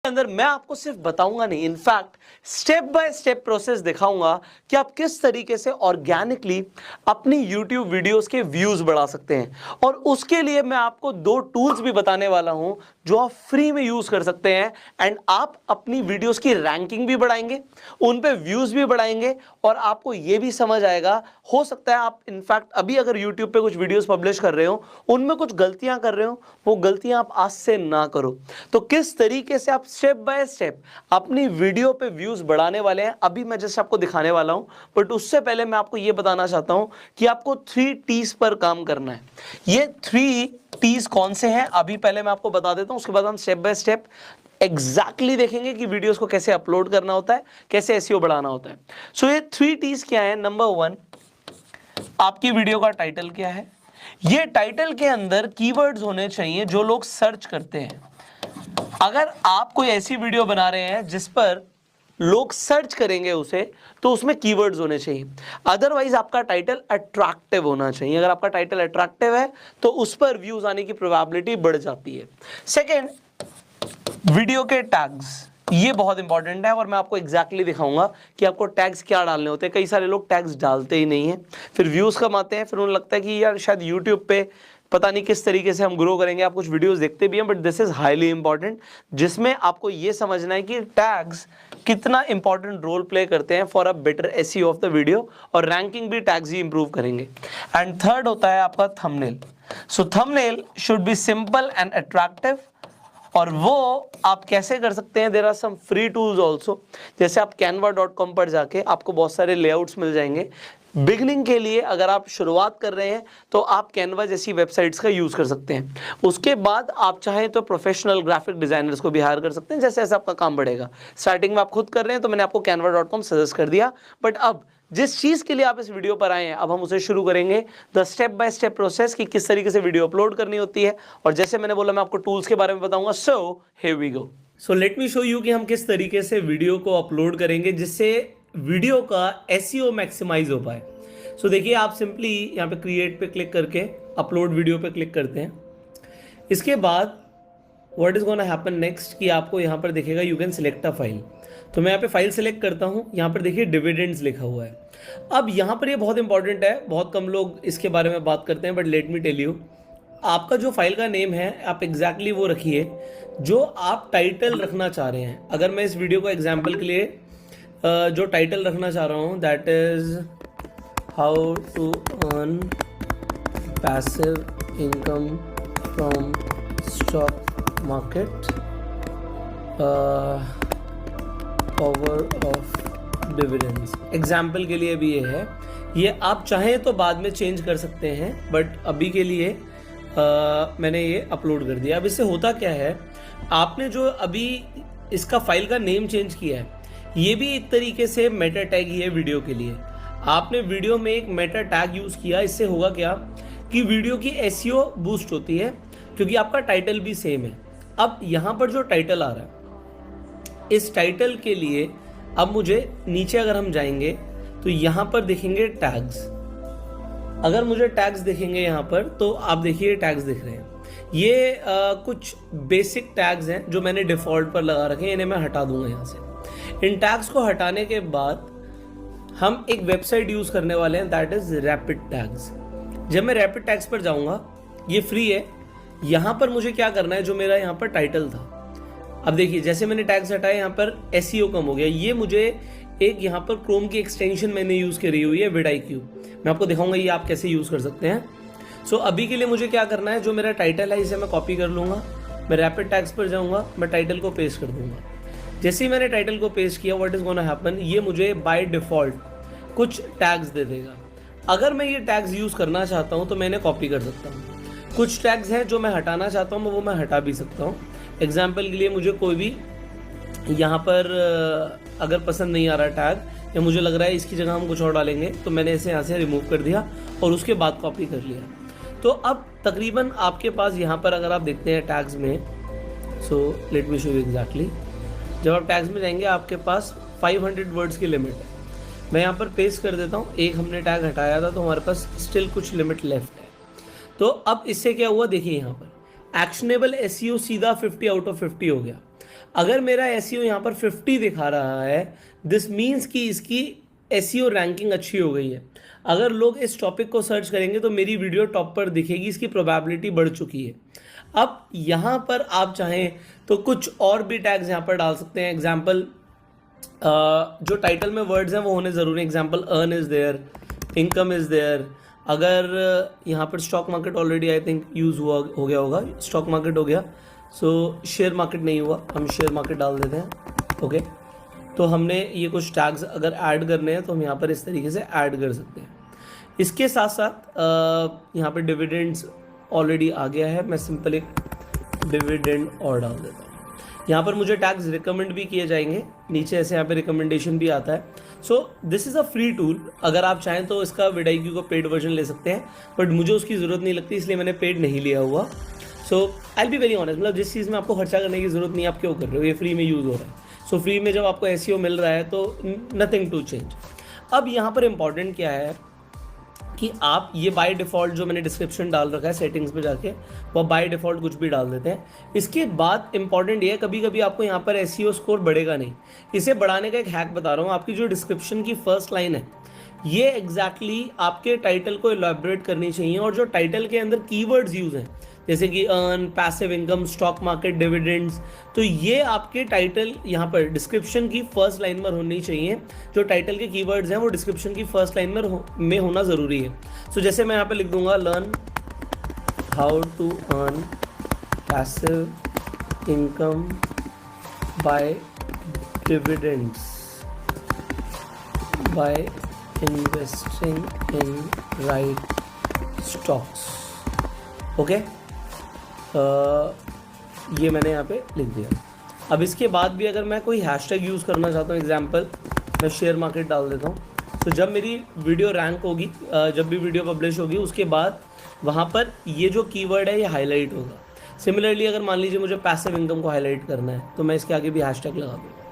अंदर मैं आपको सिर्फ बताऊंगा नहीं, in fact step by step process दिखाऊंगा कि आप किस तरीके से ऑर्गेनिकली अपनी YouTube वीडियोस के व्यूज बढ़ा सकते हैं। और उसके लिए मैं आपको 2 टूल्स भी बताने वाला हूं जो आप फ्री में यूज कर सकते हैं, एंड आप अपनी वीडियोस की रैंकिंग भी बढ़ाएंगे, उन पे व्यूज भी बढ़ाएंगे, और आपको यह भी समझ आएगा, हो सकता है आप इनफैक्ट अभी अगर YouTube पे कुछ वीडियोस पब्लिश कर रहे हो, उनमें कुछ गलतियां कर रहे हो, वो गलतियां आप आज से ना करो। तो किस तरीके से आप स्टेप बाय स्टेप अपनी वीडियो पे व्यूज बढ़ाने वाले हैं, अभी मैं जस्ट आपको दिखाने वाला हूं। बट उससे पहले मैं आपको यह बताना चाहता हूं कि आपको 3 T's पर काम करना है। ये 3 T's कौन से हैं अभी पहले मैं आपको बता देता हूं, उसके बाद हम स्टेप बाय स्टेप एग्जैक्टली देखेंगे कि वीडियोस को कैसे अपलोड करना होता है, कैसे एसईओ बढ़ाना होता है। सो ये 3 T's क्या है? नंबर 1, आपकी वीडियो का टाइटल क्या है? ये टाइटल के अंदर कीवर्ड्स होने चाहिए जो लोग सर्च करते हैं। अगर आप कोई ऐसी वीडियो बना रहे हैं जिस पर लोग सर्च करेंगे उसे, तो उसमें कीवर्ड्स होने चाहिए। अदरवाइज आपका टाइटल अट्रैक्टिव होना चाहिए। अगर आपका टाइटल अट्रैक्टिव है तो उस पर व्यूज आने की प्रोबेबिलिटी बढ़ जाती है। सेकंड, वीडियो के टैग्स, ये बहुत इंपॉर्टेंट है और मैं आपको एग्जैक्टली दिखाऊंगा कि आपको टैग्स क्या डालने होते हैं। कई सारे लोग टैग्स डालते ही नहीं है, फिर व्यूज कम आते हैं, फिर उन्हें लगता है कि यार शायद यूट्यूब पे पता नहीं किस तरीके से हम ग्रो करेंगे। आप कुछ वीडियोस देखते भी हैं, but this is highly important, जिसमें आपको ये समझना है कि टैग्स कितना इंपॉर्टेंट रोल प्ले करते हैं for a better SEO of the video, और रैंकिंग भी टैग्स ही इंप्रूव करेंगे। एंड थर्ड होता है आपका thumbnail. So thumbnail should be simple and attractive, और वो आप कैसे कर सकते हैं? There are some free tools also. जैसे आप canva.com पर जाके आपको बहुत सारे लेआउट्स मिल जाएंगे। बिगनिंग के लिए अगर आप शुरुआत कर रहे हैं तो आप कैनवा जैसी वेबसाइट्स का यूज कर सकते हैं। उसके बाद आप चाहें तो प्रोफेशनल ग्राफिक डिजाइनर्स को भी हायर कर सकते हैं, जैसे जैसे आपका काम बढ़ेगा। स्टार्टिंग में आप खुद कर रहे हैं तो मैंने आपको canva.com सजेस्ट कर दिया, बट अब जिस चीज के लिए आप इस वीडियो पर आए हैं, अब हम उसे शुरू करेंगे, the step by step process कि किस तरीके से वीडियो अपलोड करनी होती है। और जैसे मैंने बोला, मैं आपको टूल्स के बारे में बताऊंगा। So here we go. So let me show you कि हम किस तरीके से वीडियो को अपलोड करेंगे जिससे वीडियो का एसईओ मैक्सिमाइज हो पाए। सो देखिए, आप सिंपली यहाँ पे क्रिएट पे क्लिक करके अपलोड वीडियो पे क्लिक करते हैं। इसके बाद what is gonna happen next कि आपको यहाँ पर दिखेगा you can select a file. तो मैं यहाँ पे फाइल सेलेक्ट करता हूँ। यहाँ पर देखिए डिविडेंड्स लिखा हुआ है। अब यहाँ पर ये बहुत इंपॉर्टेंट है, बहुत कम लोग इसके बारे में बात करते हैं, but let me tell you, आपका जो फाइल का नेम है आप एग्जैक्टली वो रखिए जो आप टाइटल रखना चाह रहे हैं। अगर मैं इस वीडियो को एग्जाम्पल के लिए जो टाइटल रखना चाह रहा हूँ, that is how to earn passive income from stock market, power of dividends, example के लिए भी ये है। ये आप चाहें तो बाद में चेंज कर सकते हैं, बट अभी के लिए मैंने ये अपलोड कर दिया। अब इससे होता क्या है, आपने जो अभी इसका फाइल का नेम चेंज किया है, ये भी एक तरीके से मेटा टैग ही है वीडियो के लिए। आपने वीडियो में एक मेटा टैग यूज किया, इससे होगा क्या कि वीडियो की एसईओ बूस्ट होती है, क्योंकि आपका टाइटल भी सेम है। अब यहाँ पर जो टाइटल आ रहा है, इस टाइटल के लिए अब मुझे नीचे अगर हम जाएंगे तो यहाँ पर देखेंगे टैग्स। अगर मुझे टैग्स दिखेंगे यहाँ पर, तो आप देखिए टैग्स दिख रहे हैं। ये कुछ बेसिक टैग्स हैं जो मैंने डिफॉल्ट पर लगा रखे हैं, इन्हें मैं हटा दूंगा यहाँ से। इन टैग्स को हटाने के बाद हम एक वेबसाइट यूज करने वाले हैं, दैट इज रैपिड टैग्स। जब मैं रैपिड टैग्स पर जाऊंगा, ये फ्री है। यहाँ पर मुझे क्या करना है, जो मेरा यहाँ पर टाइटल था, अब देखिए जैसे मैंने टैग्स हटाए, यहाँ पर एसईओ कम हो गया। ये मुझे एक यहाँ पर क्रोम की एक्सटेंशन मैंने यूज करी हुई है, vidIQ। मैं आपको दिखाऊंगा ये आप कैसे यूज कर सकते हैं। सो अभी के लिए मुझे क्या करना है, जो मेरा टाइटल है इसे मैं कॉपी कर लूंगा, मैं रैपिड टैग्स पर जाऊंगा, मैं टाइटल को पेस्ट कर दूंगा। जैसे ही मैंने टाइटल को पेस्ट किया, व्हाट इज गोना हैपन, ये मुझे बाय डिफॉल्ट कुछ टैग्स दे देगा। अगर मैं ये टैग्स यूज करना चाहता हूँ तो मैं इन्हें कॉपी कर सकता हूँ। कुछ टैग्स हैं जो मैं हटाना चाहता हूँ, वो मैं हटा भी सकता हूँ। एग्जाम्पल के लिए मुझे कोई भी यहाँ पर अगर पसंद नहीं आ रहा टैग, या मुझे लग रहा है इसकी जगह हम कुछ और डालेंगे, तो मैंने इसे यहाँ से रिमूव कर दिया और उसके बाद कॉपी कर लिया। तो अब तकरीबन आपके पास यहाँ पर अगर आप देखते हैं टैग्स में, सो let me show you exactly, जब आप टैग्स में जाएंगे आपके पास 500 वर्ड्स की लिमिट है। मैं यहाँ पर पेस्ट कर देता हूँ, एक हमने टैग हटाया था तो हमारे पास स्टिल कुछ लिमिट लेफ्ट है। तो अब इससे क्या हुआ, देखिए यहाँ पर एक्शनेबल एसईओ सीधा 50 आउट ऑफ 50 हो गया। अगर मेरा एसईओ यहाँ पर 50 दिखा रहा है, दिस मीन्स कि इसकी एसईओ रैंकिंग अच्छी हो गई है। अगर लोग इस टॉपिक को सर्च करेंगे तो मेरी वीडियो टॉप पर दिखेगी, इसकी प्रोबेबिलिटी बढ़ चुकी है। अब यहाँ पर आप चाहें तो कुछ और भी टैग्स यहाँ पर डाल सकते हैं। एग्जाम्पल जो टाइटल में वर्ड्स हैं वो होने ज़रूरी है। Example earn is there, income is there. अगर यहाँ पर stock market already I think use हो गया होगा, स्टॉक मार्केट हो गया, सो शेयर मार्केट नहीं हुआ, हम शेयर मार्केट डाल देते हैं। ओके, तो हमने ये कुछ टैग्स अगर ऐड करने हैं तो हम यहाँ पर इस तरीके से ऐड कर सकते हैं। इसके साथ साथ यहाँ पर डिविडेंड्स ऑलरेडी आ गया है, मैं सिंपल एक डिविडेंड और डाल देता हूँ। यहाँ पर मुझे टैग्स रिकमेंड भी किए जाएंगे, नीचे ऐसे यहाँ पे रिकमेंडेशन भी आता है। So this is a free tool, अगर आप चाहें तो इसका vidIQ का पेड वर्जन ले सकते हैं, बट मुझे उसकी ज़रूरत नहीं लगती, इसलिए मैंने पेड नहीं लिया हुआ। सो आई बी वेरी ऑनेस्ट, मतलब जिस चीज़ में आपको खर्चा करने की ज़रूरत नहीं, आप क्यों कर रहे हो, ये फ्री में यूज़ हो रहा है। सो फ्री में जब आपको एसईओ मिल रहा है तो नथिंग टू चेंज। अब यहाँ पर इंपॉर्टेंट क्या है कि आप ये बाय डिफ़ॉल्ट जो मैंने डिस्क्रिप्शन डाल रखा है सेटिंग्स पे जाके, वो बाय डिफ़ॉल्ट कुछ भी डाल देते हैं। इसके बाद इंपॉर्टेंट ये है, कभी कभी आपको यहाँ पर एसईओ स्कोर बढ़ेगा नहीं, इसे बढ़ाने का एक हैक बता रहा हूँ। आपकी जो डिस्क्रिप्शन की फर्स्ट लाइन है, ये एग्जैक्टली आपके टाइटल को इलैबोरेट करनी चाहिए, और जो टाइटल के अंदर कीवर्ड्स यूज़ हैं जैसे कि earn, passive income, stock market, dividends, तो ये आपके टाइटल यहाँ पर डिस्क्रिप्शन की फर्स्ट लाइन में होनी चाहिए। जो टाइटल के कीवर्ड्स हैं वो डिस्क्रिप्शन की फर्स्ट लाइन में होना ज़रूरी है। सो जैसे मैं यहाँ पे लिख दूंगा learn how to earn passive income by dividends by investing in right stocks. Okay, ये मैंने यहाँ पे लिख दिया। अब इसके बाद भी अगर मैं कोई हैशटैग यूज़ करना चाहता हूँ, एग्जांपल मैं शेयर मार्केट डाल देता हूँ, तो जब मेरी वीडियो रैंक होगी, जब भी वीडियो पब्लिश होगी, उसके बाद वहाँ पर ये जो कीवर्ड है ये हाईलाइट होगा। सिमिलरली अगर मान लीजिए मुझे पैसिव इनकम को हाईलाइट करना है तो मैं इसके आगे भी हैशटैग लगा दूँगा।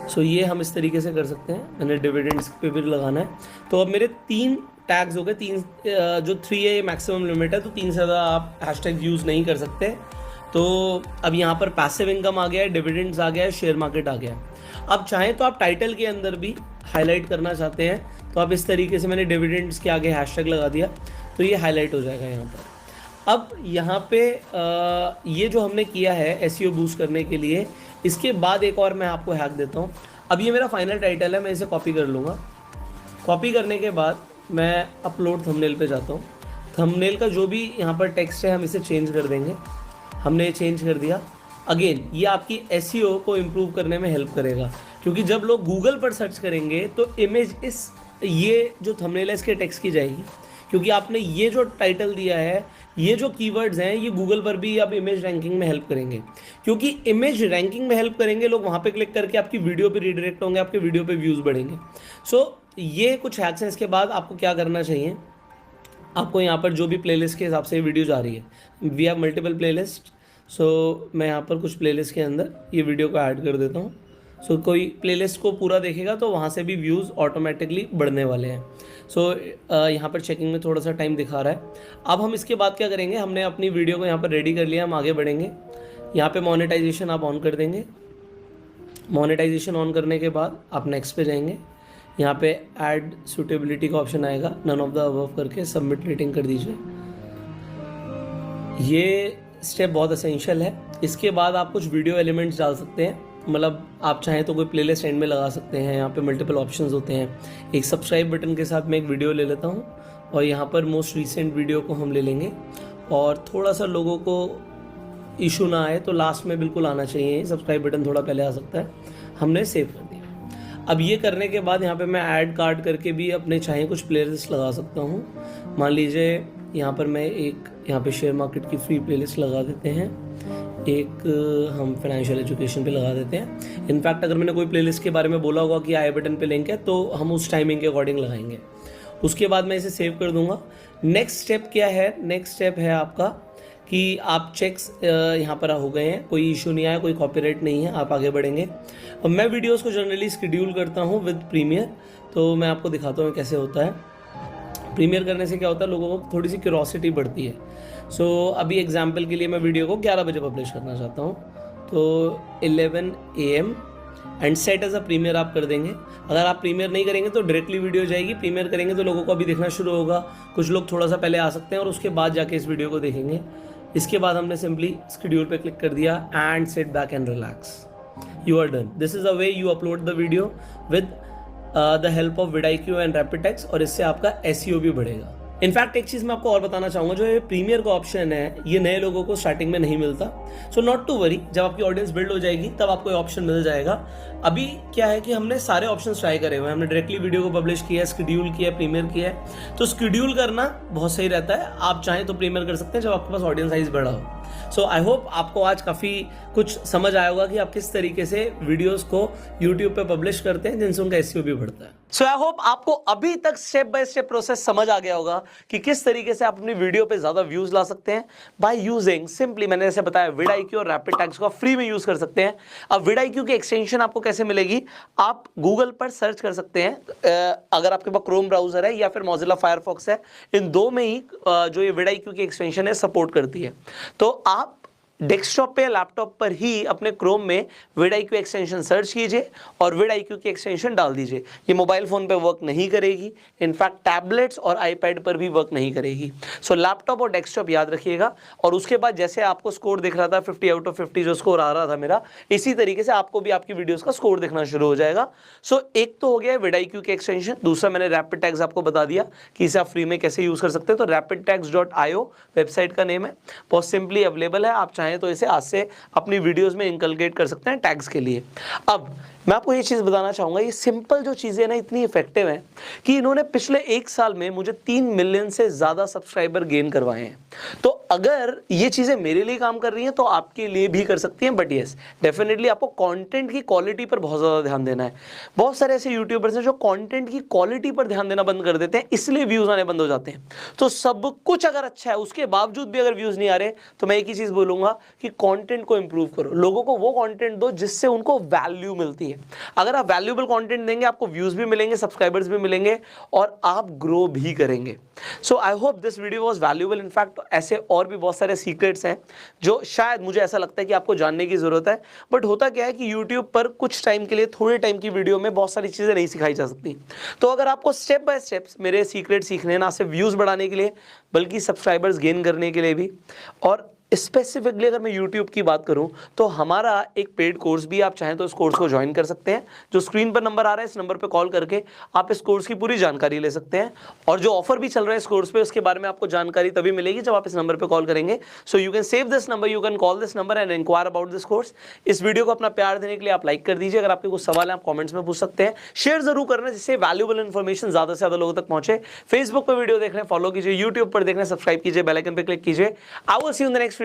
सो ये हम इस तरीके से कर सकते हैं। मैंने डिविडेंड्स पे भी लगाना है। तो अब मेरे 3 टैग्स हो गए, 3 जो 3 है ये मैक्सिमम लिमिट है, तो 3 से ज़्यादा आप हैशटैग यूज़ नहीं कर सकते। तो अब यहाँ पर पैसिव इनकम आ गया है, डिविडेंड्स आ गया है, शेयर मार्केट आ गया है। अब चाहें तो आप टाइटल के अंदर भी हाईलाइट करना चाहते हैं तो आप इस तरीके से, मैंने डिविडेंड्स के आगे हैशटैग लगा दिया तो ये हाईलाइट हो जाएगा यहाँ पर। अब यहाँ पे ये जो हमने किया है एसईओ बूस्ट करने के लिए, इसके बाद एक और मैं आपको हैक देता हूँ। अब ये मेरा फाइनल टाइटल है, मैं इसे कॉपी कर लूँगा। कॉपी करने के बाद मैं अपलोड थंबनेल पे जाता हूँ। थंबनेल का जो भी यहाँ पर टेक्स्ट है हम इसे चेंज कर देंगे। हमने ये चेंज कर दिया। अगेन ये आपकी एसईओ को इम्प्रूव करने में हेल्प करेगा, क्योंकि जब लोग गूगल पर सर्च करेंगे तो इमेज ये जो थंबनेल है इसके टेक्स्ट की जाएगी, क्योंकि आपने ये जो टाइटल दिया है, ये जो कीवर्ड्स हैं, ये गूगल पर भी अब इमेज रैंकिंग में हेल्प करेंगे। क्योंकि इमेज रैंकिंग में हेल्प करेंगे, लोग वहाँ पे क्लिक करके आपकी वीडियो पे रीडायरेक्ट होंगे, आपके वीडियो पे व्यूज़ बढ़ेंगे। सो ये कुछ हैक्स हैं। इसके बाद आपको क्या करना चाहिए, आपको यहाँ पर जो भी प्लेलिस्ट के हिसाब से वीडियो जा रही है, वी हैव मल्टीपल प्लेलिस्ट। सो मैं यहाँ पर कुछ प्लेलिस्ट के अंदर ये वीडियो को ऐड कर देता हूँ। सो कोई प्लेलिस्ट को पूरा देखेगा तो वहाँ से भी व्यूज़ ऑटोमेटिकली बढ़ने वाले हैं। सो यहाँ पर चेकिंग में थोड़ा सा टाइम दिखा रहा है। अब हम इसके बाद क्या करेंगे, हमने अपनी वीडियो को यहाँ पर रेडी कर लिया, हम आगे बढ़ेंगे। यहाँ पे मोनेटाइजेशन आप ऑन कर देंगे। मोनेटाइजेशन ऑन करने के बाद आप नेक्स्ट पे जाएंगे। यहाँ पे ऐड सूटेबिलिटी का ऑप्शन आएगा, नन ऑफ द अबव करके सबमिट रेटिंग कर दीजिए। ये स्टेप बहुत असेंशियल है। इसके बाद आप कुछ वीडियो एलिमेंट्स डाल सकते हैं, मतलब आप चाहें तो कोई प्लेलिस्ट एंड में लगा सकते हैं। यहाँ पे मल्टीपल ऑप्शंस होते हैं। एक सब्सक्राइब बटन के साथ मैं एक वीडियो ले लेता हूँ और यहाँ पर मोस्ट रिसेंट वीडियो को हम ले लेंगे, और थोड़ा सा लोगों को इशू ना आए तो लास्ट में बिल्कुल आना चाहिए, सब्सक्राइब बटन थोड़ा पहले आ सकता है। हमने सेव कर दिया। अब ये करने के बाद यहाँ पे मैं ऐड कार्ड करके भी अपने चाहे कुछ प्लेलिस्ट लगा सकता हूँ। मान लीजिए यहाँ पर मैं यहाँ पे शेयर मार्केट की फ्री प्लेलिस्ट लगा देते हैं, एक हम फाइनेंशियल एजुकेशन पे लगा देते हैं। इनफैक्ट अगर मैंने कोई प्लेलिस्ट के बारे में बोला होगा कि आई बटन पे लिंक है तो हम उस टाइमिंग के अकॉर्डिंग लगाएंगे। उसके बाद मैं इसे सेव कर दूंगा। नेक्स्ट स्टेप क्या है, नेक्स्ट स्टेप है आपका कि आप चेक्स यहाँ पर हो गए हैं, कोई इशू नहीं आया, कोई कॉपीराइट नहीं है, आप आगे बढ़ेंगे। अब मैं वीडियोस को जनरली शेड्यूल करता हूँ विद प्रीमियर, तो मैं आपको दिखाता हूँ कैसे होता है। प्रीमियर करने से क्या होता है, लोगों को थोड़ी सी क्यूरोसिटी बढ़ती है। सो अभी एग्जांपल के लिए मैं वीडियो को 11 बजे पब्लिश करना चाहता हूँ, तो 11 AM and set as a premiere आप कर देंगे। अगर आप प्रीमियर नहीं करेंगे तो डायरेक्टली वीडियो जाएगी, प्रीमियर करेंगे तो लोगों को अभी देखना शुरू होगा, कुछ लोग थोड़ा सा पहले आ सकते हैं और उसके बाद जाके इस वीडियो को देखेंगे। इसके बाद हमने सिंपली शेड्यूल पे क्लिक कर दिया and sit back and relax, you are done. This is a way you upload the video with the help of vidIQ and rapid और इससे आपका SEO भी बढ़ेगा। इनफैक्ट एक चीज़ मैं आपको और बताना चाहूँगा, जो ये प्रीमियर का ऑप्शन है ये नए लोगों को स्टार्टिंग में नहीं मिलता, सो नॉट टू वरी, जब आपकी ऑडियंस बिल्ड हो जाएगी तब आपको ये ऑप्शन मिल जाएगा। अभी क्या है कि हमने सारे ऑप्शन ट्राई करे हुए हैं, हमने डायरेक्टली वीडियो को पब्लिश किया है, शेड्यूल किया है, प्रीमियर किया है। तो शेड्यूल करना बहुत सही रहता है, आप चाहें तो प्रीमियर कर सकते हैं जब आपके पास ऑडियंस साइज बड़ा हो। सो आई होप आपको आज काफ़ी कुछ समझ आया होगा कि आप किस तरीके से वीडियोस को यूट्यूब पे पब्लिश करते हैं जिनसे उनका SEO भी बढ़ता है। सो आई होप आपको अभी तक स्टेप बाय स्टेप प्रोसेस समझ आ गया होगा कि किस तरीके से आप अपनी वीडियो पे ज्यादा व्यूज ला सकते हैं बाय यूजिंग सिंपली, मैंने जैसे बताया, vidIQ और रैपिड टैग्स को फ्री में यूज कर सकते हैं। अब vidIQ की एक्सटेंशन आपको कैसे मिलेगी, आप गूगल पर सर्च कर सकते हैं, अगर आपके पास क्रोम ब्राउजर है या फिर मोजिला फायरफॉक्स है, इन दो में ही जो ये vidIQ की एक्सटेंशन है सपोर्ट करती है। तो आप डेस्कटॉप पे लैपटॉप पर ही अपने क्रोम में vidIQ एक्सटेंशन सर्च कीजिए और vidIQ की एक्सटेंशन डाल दीजिए। ये मोबाइल फोन पे वर्क नहीं करेगी, इनफैक्ट टैबलेट्स और आईपैड पर भी वर्क नहीं करेगी। सो लैपटॉप और डेस्कटॉप याद रखिएगा। और उसके बाद जैसे आपको स्कोर दिख रहा था 50 आउट ऑफ 50 जो स्कोर आ रहा था मेरा, इसी तरीके से आपको भी आपकी वीडियोस का स्कोर दिखना शुरू हो जाएगा। सो एक तो हो गया vidIQ की एक्सटेंशन, दूसरा मैंने रैपिड टैग्स आपको बता दिया कि इसे आप फ्री में कैसे यूज कर सकते हैं। तो rapidtags.io वेबसाइट का नेम है, बहुत सिंपली अवेलेबल है, आप चाहें तो इसे आज से अपनी वीडियोस में इनकलकेट कर सकते हैं टैग्स के लिए। अब मैं आपको ये चीज बताना चाहूंगा, ये सिंपल जो चीजें ना इतनी इफेक्टिव हैं कि इन्होंने पिछले 1 साल में मुझे 3 मिलियन से ज्यादा सब्सक्राइबर गेन करवाए हैं। तो अगर ये चीजें मेरे लिए काम कर रही हैं तो आपके लिए भी कर सकती हैं। बट यस, डेफिनेटली आपको कंटेंट की क्वालिटी पर बहुत ज्यादा ध्यान देना है। बहुत सारे ऐसे यूट्यूबर्स हैं जो कंटेंट की क्वालिटी पर ध्यान देना बंद कर देते हैं, इसलिए व्यूज आने बंद हो जाते हैं। तो सब कुछ अगर अच्छा है उसके बावजूद भी अगर व्यूज नहीं आ रहे तो मैं एक ही चीज बोलूंगा कि कंटेंट को इंप्रूव करो, लोगों को वो कंटेंट दो जिससे उनको वैल्यू मिलती है। अगर आप वैल्यूएबल कंटेंट देंगे आपको व्यूज भी मिलेंगे, सब्सक्राइबर्स भी मिलेंगे और आप ग्रो भी करेंगे। So I hope this video was valuable. In fact ऐसे और भी बहुत सारे सीक्रेट्स हैं जो शायद मुझे ऐसा लगता है कि आपको जानने की जरूरत है। बट होता क्या है कि यूट्यूब पर कुछ टाइम के लिए, थोड़े टाइम की वीडियो में बहुत सारी चीजें नहीं सिखाई जा सकती। तो अगर आपको स्टेप बाय स्टेप मेरे सीक्रेट सीखने, ना सिर्फ व्यूज बढ़ाने के लिए बल्कि सब्सक्राइबर्स गेन करने के लिए भी, और स्पेसिफिकली अगर मैं YouTube की बात करूं तो हमारा एक पेड कोर्स भी, आप चाहें तो इस कोर्स को ज्वाइन कर सकते हैं। जो स्क्रीन पर नंबर आ रहा है, इस नंबर पे कॉल करके आप इस कोर्स की पूरी जानकारी ले सकते हैं। और जो ऑफर भी चल रहा है इस कोर्स पे, उसके बारे में आपको जानकारी तभी मिलेगी जब आप इस नंबर पे कॉल करेंगे। So you can save this number, you can call this number and enquire about this course. इस वीडियो को अपना प्यार देने के लिए आप लाइक कर दीजिए। अगर आपके कुछ सवाल है आप कॉमेंट्स में पूछ सकते हैं। शेयर जरूर करना जिससे वैल्यूएबल इन्फॉर्मेशन ज्यादा से ज्यादा लोगों तक पहुंचे। फेसबुक पर वीडियो देख रहे हैं फॉलो कीजिए, यूट्यूब पर देख रहे हैं सब्सक्राइब कीजिए, बेल आइकन पे क्लिक कीजिए। I will see you in the next